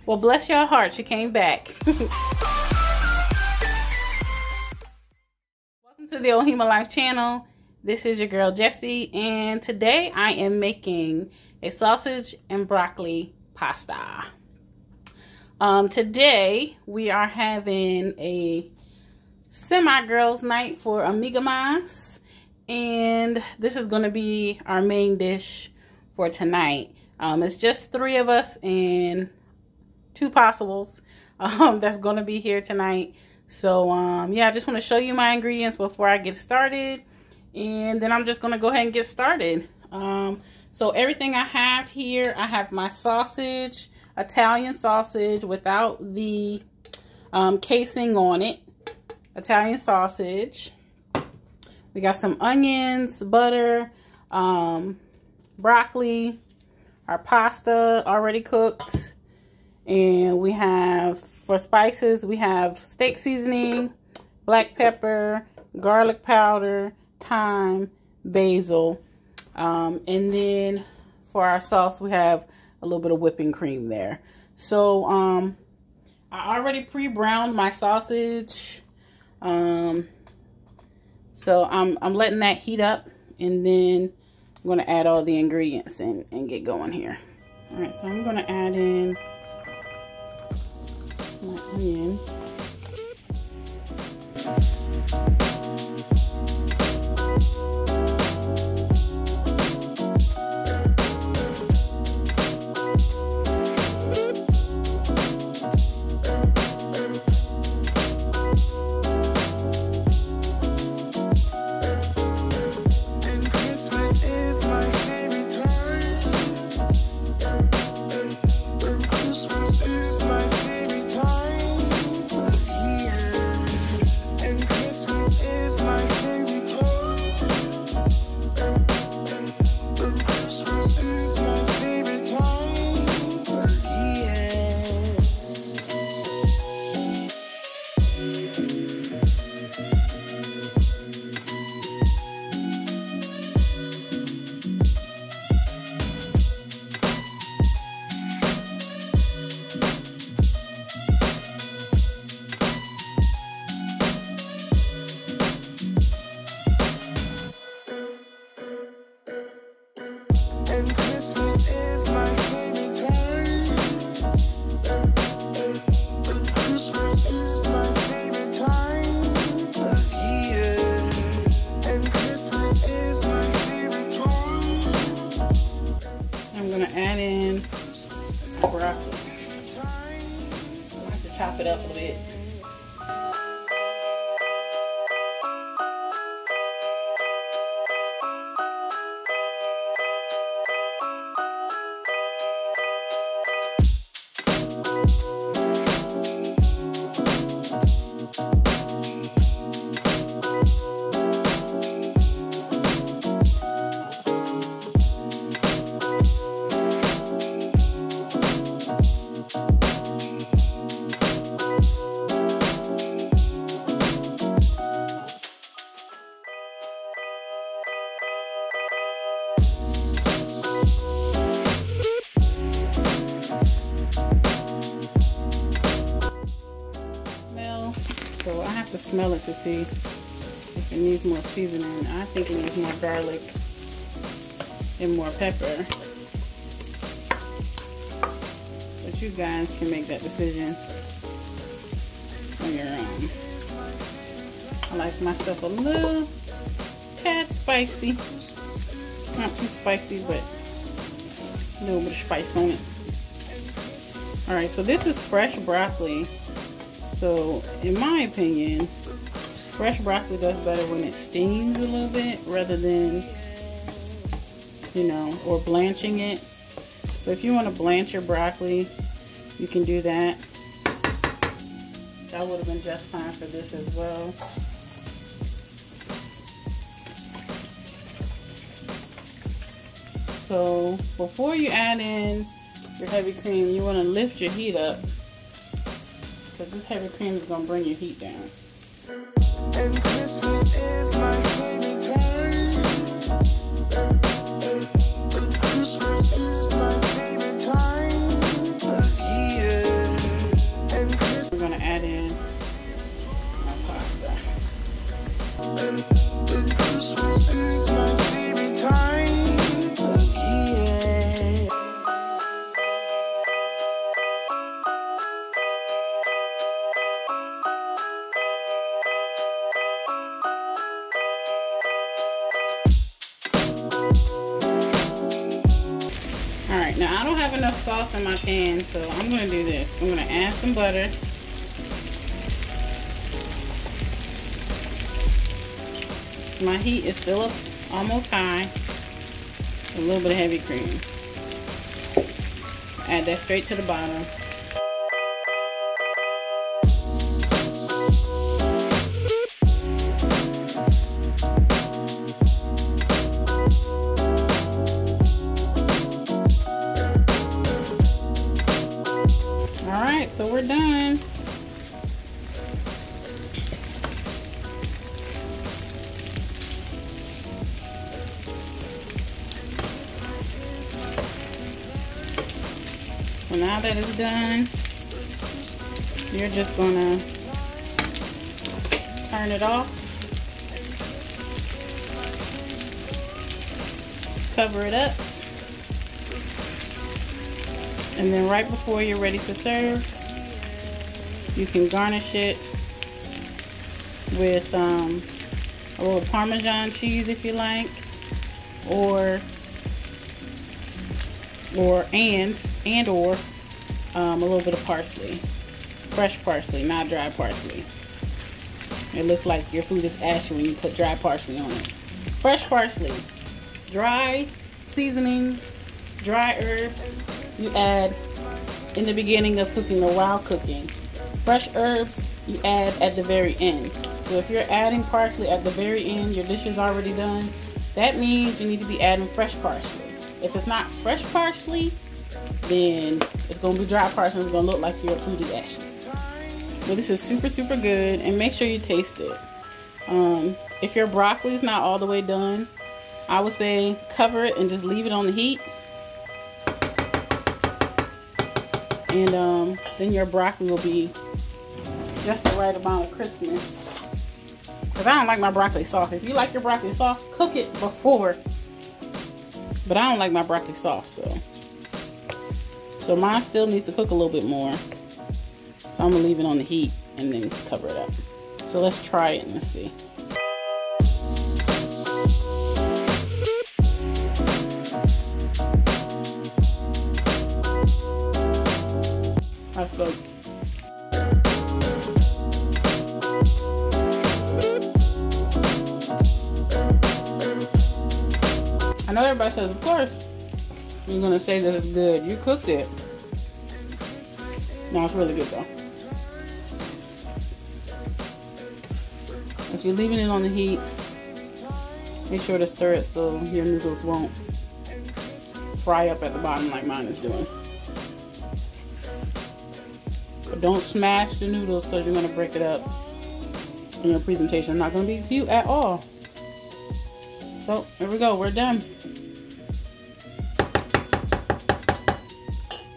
Well, bless your heart, she came back. Welcome to the Ohima Life channel. This is your girl Jessie, and today I am making a sausage and broccoli pasta. Today we are having a semi-girls night for Amiga-Mas, and this is going to be our main dish for tonight. It's just 3 of us and 2 possibles that's going to be here tonight. So yeah, I just want to show you my ingredients before I get started, and then I'm just going to go ahead and get started. So everything I have here, I have my sausage, Italian sausage without the casing on it. Italian sausage. We got some onions, butter, broccoli, our pasta already cooked, and we have, for spices, we have steak seasoning, black pepper, garlic powder, thyme, basil, and then for our sauce we have a little bit of whipping cream there. So I already pre-browned my sausage, so I'm letting that heat up, and then I'm going to add all the ingredients and get going here. All right, so I'm going to add in my onion. Add in broccoli. I have to chop it up a bit. So I have to smell it to see if it needs more seasoning. I think it needs more garlic and more pepper. But you guys can make that decision on your own. I like my stuff a little tad spicy. Not too spicy, but a little bit of spice on it. Alright, so this is fresh broccoli. So, in my opinion, fresh broccoli does better when it steams a little bit rather than, you know, or blanching it. So if you want to blanch your broccoli, you can do that. That would have been just fine for this as well. So before you add in your heavy cream, you want to lift your heat up, because this heavy cream is going to bring your heat down. And Christmas is my favorite time. Christmas is my favorite time of year. Alright, now I don't have enough sauce in my pan, so I'm going to do this. I'm going to add some butter. My heat is still up almost high. A little bit of heavy cream. Add that straight to the bottom. Alright, so we're done. So now that it's done, you're just gonna turn it off, cover it up, and then right before you're ready to serve, you can garnish it with a little Parmesan cheese if you like, or a little bit of parsley, fresh parsley, not dry parsley. It looks like your food is ashy when you put dry parsley on it. Fresh parsley, dry seasonings, dry herbs you add in the beginning of cooking or while cooking. Fresh herbs you add at the very end. So if you're adding parsley at the very end, your dish is already done. That means you need to be adding fresh parsley. If it's not fresh parsley, then it's going to be dry parsley. It's going to look like your food is ashy. But this is super, super good, and make sure you taste it. If your broccoli is not all the way done, I would say cover it and just leave it on the heat. And then your broccoli will be just the right amount of crispness. Because I don't like my broccoli soft. If you like your broccoli soft, cook it before. But I don't like my broccoli soft, so mine still needs to cook a little bit more. So I'm gonna leave it on the heat and then cover it up. So let's try it and let's see. Let's go. I know everybody says, of course, you're gonna say that it's good. You cooked it. No, it's really good though. If you're leaving it on the heat, make sure to stir it so your noodles won't fry up at the bottom like mine is doing. But don't smash the noodles because you're gonna break it up. And your presentation is not gonna be cute at all. So here we go, we're done.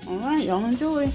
Alright, y'all enjoy.